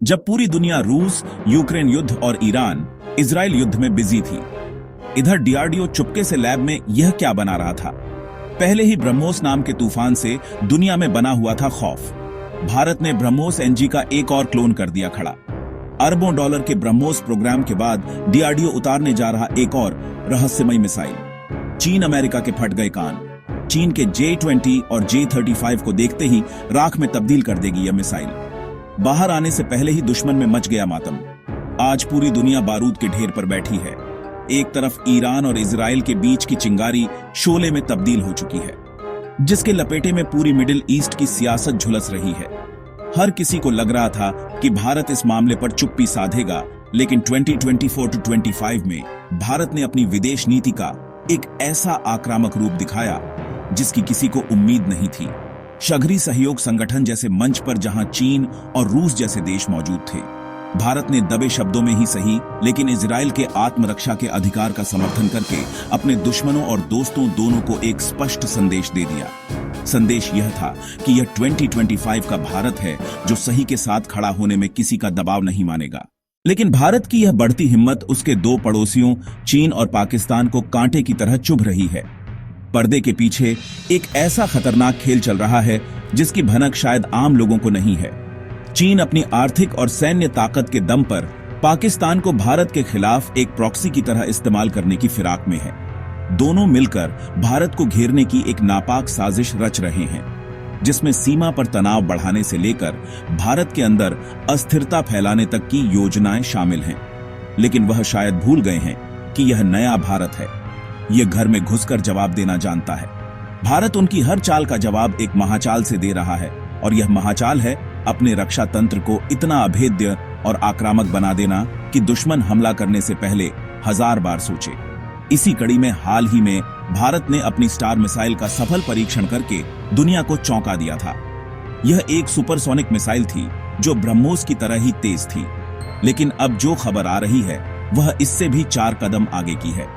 जब पूरी दुनिया रूस, यूक्रेन युद्ध और ईरान, इजराइल युद्ध में बिजी थी, इधर डीआरडीओ चुपके से लैब में यह क्या बना रहा था। पहले ही ब्रह्मोस नाम के तूफान से दुनिया में बना हुआ था खौफ। भारत ने ब्रह्मोस एनजी का एक और क्लोन कर दिया खड़ा। अरबों डॉलर के ब्रह्मोस प्रोग्राम के बाद डीआरडीओ उतारने जा रहा एक और रहस्यमयी मिसाइल। चीन अमेरिका के फट गए कान। चीन के J-20 और J-35 को देखते ही राख में तब्दील कर देगी यह मिसाइल। बाहर आने से पहले ही दुश्मन में मच गया मातम। आज पूरी दुनिया बारूद के ढेर पर बैठी है। एक तरफ ईरान और इजराइल के बीच की चिंगारी शोले में तब्दील हो चुकी है, जिसके लपेटे में पूरी मिडिल ईस्ट की सियासत झुलस रही है। हर किसी को लग रहा था कि भारत इस मामले पर चुप्पी साधेगा, लेकिन 2024-25 में भारत ने अपनी विदेश नीति का एक ऐसा आक्रामक रूप दिखाया जिसकी किसी को उम्मीद नहीं थी। शघरी सहयोग संगठन जैसे मंच पर जहां चीन और रूस जैसे देश मौजूद थे, भारत ने दबे शब्दों में ही सही, लेकिन इजराइल के आत्मरक्षा के अधिकार का समर्थन करके अपने दुश्मनों और दोस्तों दोनों को एक स्पष्ट संदेश दे दिया। संदेश यह था कि यह 2025 का भारत है जो सही के साथ खड़ा होने में किसी का दबाव नहीं मानेगा। लेकिन भारत की यह बढ़ती हिम्मत उसके दो पड़ोसियों चीन और पाकिस्तान को कांटे की तरह चुभ रही है। पर्दे के पीछे एक ऐसा खतरनाक खेल चल रहा है जिसकी भनक शायद आम लोगों को नहीं है। चीन अपनी आर्थिक और सैन्य ताकत के दम पर पाकिस्तान को भारत के खिलाफ एक प्रॉक्सी की तरह इस्तेमाल करने की फिराक में है। दोनों मिलकर भारत को घेरने की एक नापाक साजिश रच रहे हैं, जिसमें सीमा पर तनाव बढ़ाने से लेकर भारत के अंदर अस्थिरता फैलाने तक की योजनाएं शामिल हैं। लेकिन वह शायद भूल गए हैं कि यह नया भारत है। यह घर में घुसकर जवाब देना जानता है। भारत उनकी हर चाल का जवाब एक महाचाल से दे रहा है, और यह महाचाल है अपने रक्षा तंत्र को इतना अभेद्य और आक्रामक बना देना कि दुश्मन हमला करने से पहले 1000 बार सोचे। इसी कड़ी में हाल ही में भारत ने अपनी स्टार मिसाइल का सफल परीक्षण करके दुनिया को चौंका दिया था। यह एक सुपरसोनिक मिसाइल थी जो ब्रह्मोस की तरह ही तेज थी, लेकिन अब जो खबर आ रही है वह इससे भी 4 कदम आगे की है।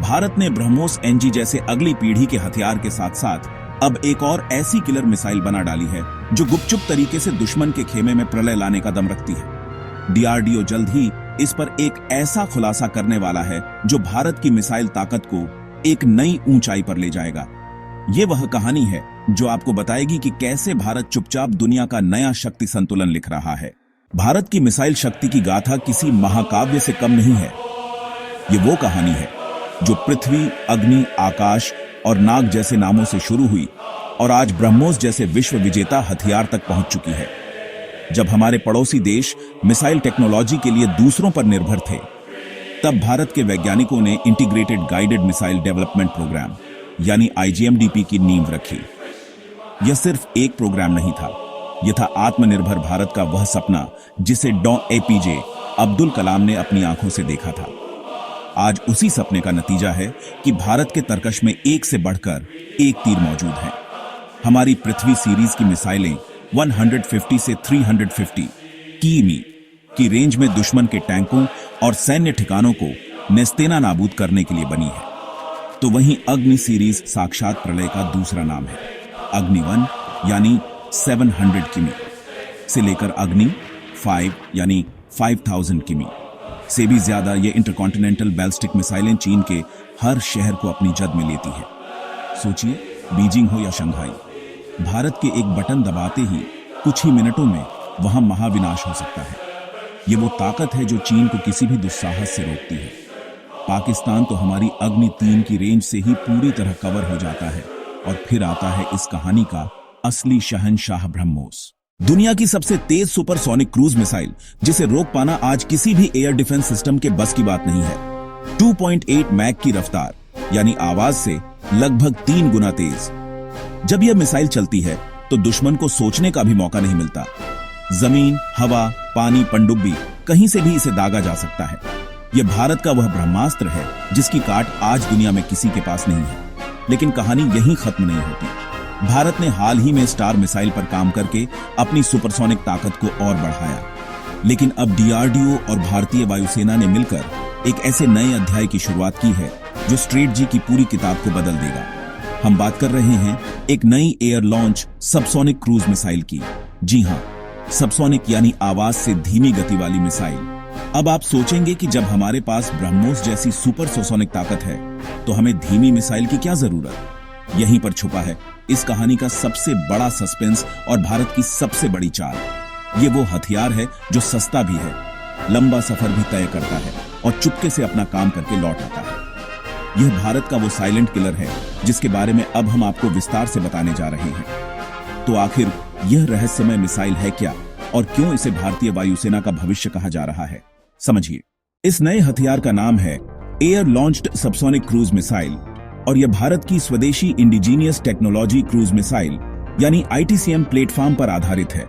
भारत ने ब्रह्मोस एनजी जैसे अगली पीढ़ी के हथियार के साथ साथ अब एक और ऐसी किलर मिसाइल बना डाली है जो गुपचुप तरीके से दुश्मन के खेमे में प्रलय लाने का दम रखती है। डीआरडीओ जल्द ही इस पर एक ऐसा खुलासा करने वाला है जो भारत की मिसाइल ताकत को एक नई ऊंचाई पर ले जाएगा। ये वह कहानी है जो आपको बताएगी कि कैसे भारत चुपचाप दुनिया का नया शक्ति संतुलन लिख रहा है। भारत की मिसाइल शक्ति की गाथा किसी महाकाव्य से कम नहीं है। ये वो कहानी है जो पृथ्वी, अग्नि, आकाश और नाग जैसे नामों से शुरू हुई और आज ब्रह्मोस जैसे विश्व विजेता हथियार तक पहुंच चुकी है। जब हमारे पड़ोसी देश मिसाइल टेक्नोलॉजी के लिए दूसरों पर निर्भर थे, तब भारत के वैज्ञानिकों ने integrated guided missile development programme यानी IGMDP की नींव रखी। यह सिर्फ एक प्रोग्राम नहीं था, यह था आत्मनिर्भर भारत का वह सपना जिसे डॉ APJ अब्दुल कलाम ने अपनी आंखों से देखा था। आज उसी सपने का नतीजा है कि भारत के तरकश में एक से बढ़कर एक तीर मौजूद है। हमारी पृथ्वी सीरीज की मिसाइलें 150 से 350 किमी की रेंज में दुश्मन के टैंकों और सैन्य ठिकानों को नेस्तेना नाबूद करने के लिए बनी है। तो वहीं अग्नि सीरीज साक्षात प्रलय का दूसरा नाम है। अग्नि 1 यानी 700 किमी से लेकर अग्नि 5 यानी 5000 किमी से भी ज्यादा ये इंटरकॉन्टिनेंटल बैलिस्टिक मिसाइलें चीन के हर शहर को अपनी जद में लेती है। सोचिए, बीजिंग हो या शंघाई, भारत के एक बटन दबाते ही कुछ ही मिनटों में वहां महाविनाश हो सकता है। ये वो ताकत है जो चीन को किसी भी दुस्साहस से रोकती है। पाकिस्तान तो हमारी अग्नि 3 की रेंज से ही पूरी तरह कवर हो जाता है, और फिर आता है इस कहानी का असली शहंशाह ब्रह्मोस, दुनिया की सबसे तेज सुपरसोनिक क्रूज मिसाइल, जिसे रोक पाना आज किसी भी एयर डिफेंस सिस्टम के बस की बात नहीं है। 2.8 मैक की रफ्तार यानी आवाज से लगभग 3 गुना तेज। जब यह मिसाइल चलती है तो दुश्मन को सोचने का भी मौका नहीं मिलता। जमीन, हवा, पानी, पनडुब्बी, कहीं से भी इसे दागा जा सकता है। यह भारत का वह ब्रह्मास्त्र है जिसकी काट आज दुनिया में किसी के पास नहीं है। लेकिन कहानी यहीं खत्म नहीं होती। भारत ने हाल ही में स्टार मिसाइल पर काम करके अपनी सुपरसोनिक ताकत को और बढ़ाया, लेकिन अब डीआरडीओ और भारतीय वायुसेना ने मिलकर एक ऐसे नए अध्याय की शुरुआत की है जो स्ट्रेटजी की पूरी किताब को बदल देगा। हम बात कर रहे हैं एक नई air launch subsonic cruise missile की। जी हां, सबसोनिक यानी आवाज से धीमी गति वाली मिसाइल। अब आप सोचेंगे कि जब हमारे पास ब्रह्मोस जैसी सुपरसोनिक ताकत है तो हमें धीमी मिसाइल की क्या जरूरत। यहीं पर छुपा है इस कहानी का सबसे बड़ा सस्पेंस और भारत की सबसे बड़ी चाल। ये वो हथियार है जो सस्ता भी है, लंबा सफर भी तय करता है और चुपके से अपना काम करके लौट आता है। यह भारत का वो साइलेंट किलर है जिसके बारे में अब हम आपको विस्तार से बताने जा रहे हैं। तो आखिर यह रहस्यमय मिसाइल है क्या और क्यों इसे भारतीय वायुसेना का भविष्य कहा जा रहा है, समझिए। इस नए हथियार का नाम है air launched subsonic cruise missile और यह भारत की स्वदेशी इंडिजीनियस टेक्नोलॉजी क्रूज मिसाइल यानी ITCM प्लेटफॉर्म पर आधारित है।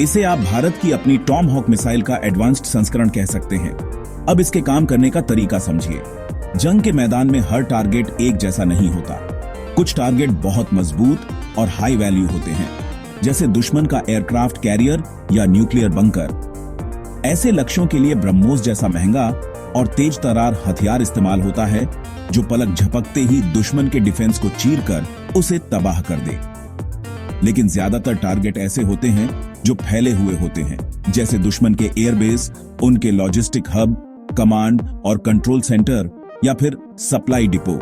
इसे आप भारत की अपनी टॉम हॉक मिसाइल का एडवांस्ड संस्करण कह सकते हैं। अब इसके काम करने का तरीका समझिए। जंग के मैदान में हर टारगेट एक जैसा नहीं होता। कुछ टारगेट बहुत मजबूत और हाई वैल्यू होते हैं, जैसे दुश्मन का एयरक्राफ्ट कैरियर या न्यूक्लियर बंकर। ऐसे लक्ष्यों के लिए ब्रह्मोस जैसा महंगा और तेज तरार हथियार इस्तेमाल होता है जो पलक झपकते ही दुश्मन के डिफेंस को चीरकर उसे तबाह कर दे। लेकिन ज्यादातर टारगेट ऐसे होते हैं जो फैले हुए होते हैं, जैसे दुश्मन के एयरबेस, उनके लॉजिस्टिक हब, कमांड और कंट्रोल सेंटर या फिर सप्लाई डिपो।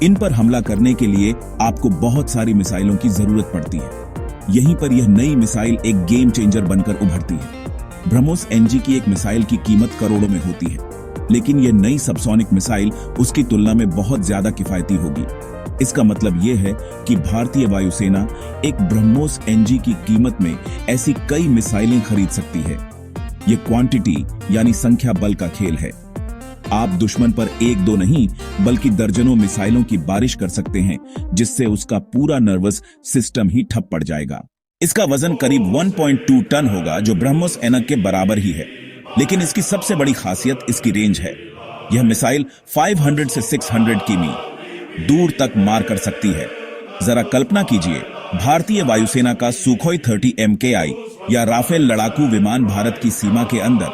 इन पर हमला करने के लिए आपको बहुत सारी मिसाइलों की जरूरत पड़ती है। यहीं पर यह नई मिसाइल एक गेम चेंजर बनकर उभरती है। ब्रह्मोस NG की एक मिसाइल की कीमत करोड़ों में होती है, लेकिन यह नई सबसोनिक मिसाइल उसकी तुलना में बहुत ज्यादा किफायती होगी। इसका मतलब यह है कि भारतीय वायुसेना एक ब्रह्मोस NG की कीमत में ऐसी कई मिसाइलें खरीद सकती है। यह क्वांटिटी यानी संख्या बल का खेल है। आप दुश्मन पर एक दो नहीं बल्कि दर्जनों मिसाइलों की बारिश कर सकते हैं, जिससे उसका पूरा नर्वस सिस्टम ही ठप पड़ जाएगा। इसका वजन करीब 1.2 टन होगा, जो ब्रह्मोस एनक के बराबर ही है। लेकिन इसकी सबसे बड़ी खासियत इसकी रेंज है। यह मिसाइल 500 से 600 किमी दूर तक मार कर सकती है। जरा कल्पना कीजिए, भारतीय वायुसेना का सुखोई 30 MKI या राफेल लड़ाकू विमान भारत की सीमा के अंदर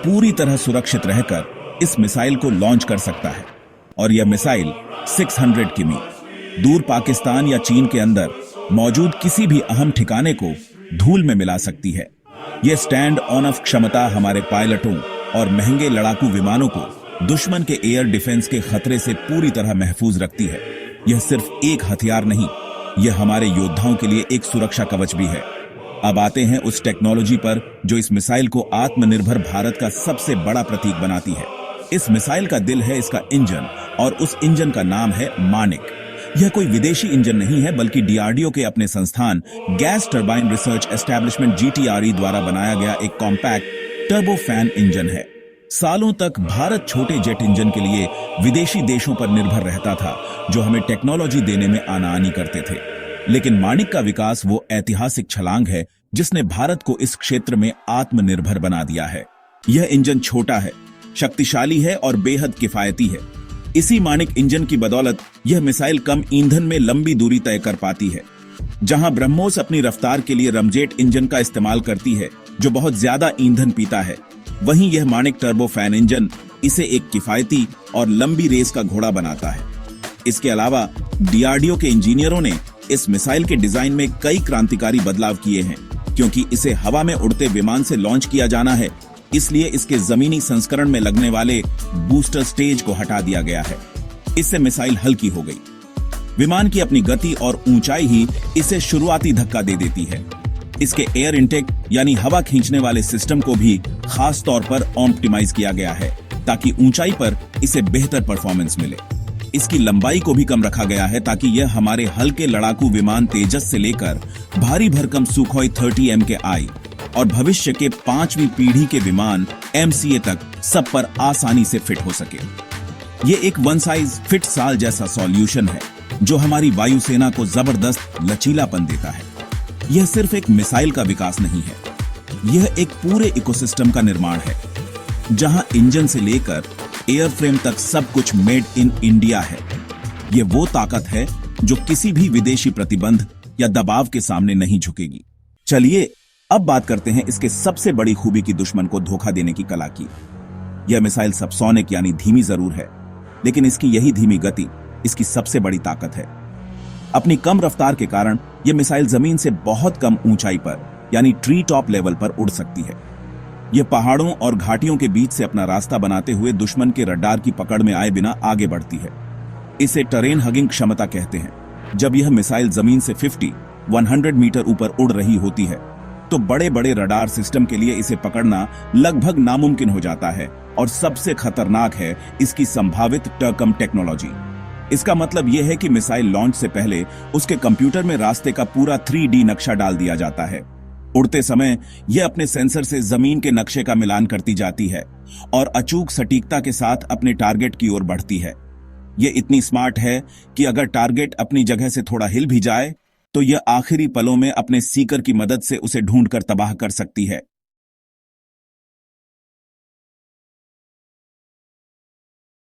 पूरी तरह सुरक्षित रहकर इस मिसाइल को लॉन्च कर सकता है। और यह मिसाइल 600 किमी दूर पाकिस्तान या चीन के अंदर मौजूद किसी भी अहम ठिकाने को धूल में मिला सकती है। यह स्टैंड ऑन ऑफ क्षमता हमारे पायलटों और महंगे लड़ाकू विमानों को दुश्मन के एयर डिफेंस के खतरे से पूरी तरह महफूज रखती है। यह सिर्फ एक हथियार नहीं, यह हमारे योद्धाओं के लिए एक सुरक्षा कवच भी है। अब आते हैं उस टेक्नोलॉजी पर जो इस मिसाइल को आत्मनिर्भर भारत का सबसे बड़ा प्रतीक बनाती है। इस मिसाइल का दिल है इसका इंजन, और उस इंजन का नाम है मानिक। यह कोई विदेशी इंजन नहीं है, बल्कि DRDO के अपने संस्थान gas turbine research establishment GTRE द्वारा बनाया गया एक कॉम्पैक्ट टर्बोफैन इंजन है। सालों तक भारत छोटे जेट इंजन के लिए विदेशी देशों पर निर्भर रहता था, जो हमें टेक्नोलॉजी देने में आनाआनी करते थे। लेकिन मानिक का विकास वो ऐतिहासिक छलांग है जिसने भारत को इस क्षेत्र में आत्मनिर्भर बना दिया है। यह इंजन छोटा है, शक्तिशाली है और बेहद किफायती है। इसी मानिक इंजन की बदौलत यह मिसाइल कम ईंधन में लंबी दूरी तय कर पाती है। जहां ब्रह्मोस अपनी रफ्तार के लिए रमजेट इंजन का इस्तेमाल करती है, जो बहुत ज्यादा ईंधन पीता है, वहीं यह मानिक टर्बोफैन इंजन इसे एक किफायती और लंबी रेस का घोड़ा बनाता है। इसके अलावा DRDO के इंजीनियरों ने इस मिसाइल के डिजाइन में कई क्रांतिकारी बदलाव किए हैं। क्योंकि इसे हवा में उड़ते विमान से लॉन्च किया जाना है, इसलिए इसके जमीनी संस्करण में लगने वाले बूस्टर स्टेज को हटा दिया गया है। इससे मिसाइल हल्की हो गई। विमान की अपनी गति और ऊंचाई ही इसे शुरुआती धक्का दे देती है। इसके एयर इनटेक यानी हवा खींचने वाले सिस्टम को भी खास तौर पर ऑप्टिमाइज किया गया है, ताकि ऊंचाई पर इसे बेहतर परफॉर्मेंस मिले। इसकी लंबाई को भी कम रखा गया है, ताकि यह हमारे हल्के लड़ाकू विमान तेजस से लेकर भारी भरकम सुखोई 30 MKI और भविष्य के 5वीं पीढ़ी के विमान MCA तक सब पर आसानी से फिट हो सके। ये एक वन साइज फिट साल जैसा सॉल्यूशन है, जो हमारी वायुसेना को जबरदस्त लचीलापन देता है। यह सिर्फ एक मिसाइल का विकास नहीं है, यह एक पूरे इकोसिस्टम का निर्माण है, जहां इंजन से लेकर एयरफ्रेम तक सब कुछ मेड इन इंडिया है। यह वो ताकत है जो किसी भी विदेशी प्रतिबंध या दबाव के सामने नहीं झुकेगी। चलिए अब बात करते हैं इसके सबसे बड़ी खूबी की, दुश्मन को धोखा देने की कला की। यह मिसाइल सबसोनिक यानी धीमी जरूर है, लेकिन इसकी यही धीमी गति इसकी सबसे बड़ी ताकत है। अपनी कम रफ्तार के कारण यह मिसाइल जमीन से बहुत कम ऊंचाई पर यानी ट्री टॉप लेवल पर उड़ सकती है। यह पहाड़ों और घाटियों के बीच से अपना रास्ता बनाते हुए दुश्मन के रडार की पकड़ में आए बिना आगे बढ़ती है। इसे टरेन हगिंग क्षमता कहते हैं। जब यह मिसाइल जमीन से 100 मीटर ऊपर उड़ रही होती है तो बड़े बड़े रडार सिस्टम के लिए इसे पकड़ना लगभग नामुमकिन हो जाता है। और सबसे खतरनाक है इसकी संभावित टर्कम टेक्नोलॉजी। इसका मतलब यह है कि मिसाइल लॉन्च से पहले उसके कंप्यूटर में रास्ते का पूरा 3D नक्शा डाल दिया जाता है। उड़ते समय यह अपने सेंसर से जमीन के नक्शे का मिलान करती जाती है और अचूक सटीकता के साथ अपने टारगेट की ओर बढ़ती है। यह इतनी स्मार्ट है कि अगर टारगेट अपनी जगह से थोड़ा हिल भी जाए तो यह आखिरी पलों में अपने सीकर की मदद से उसे ढूंढकर तबाह कर सकती है।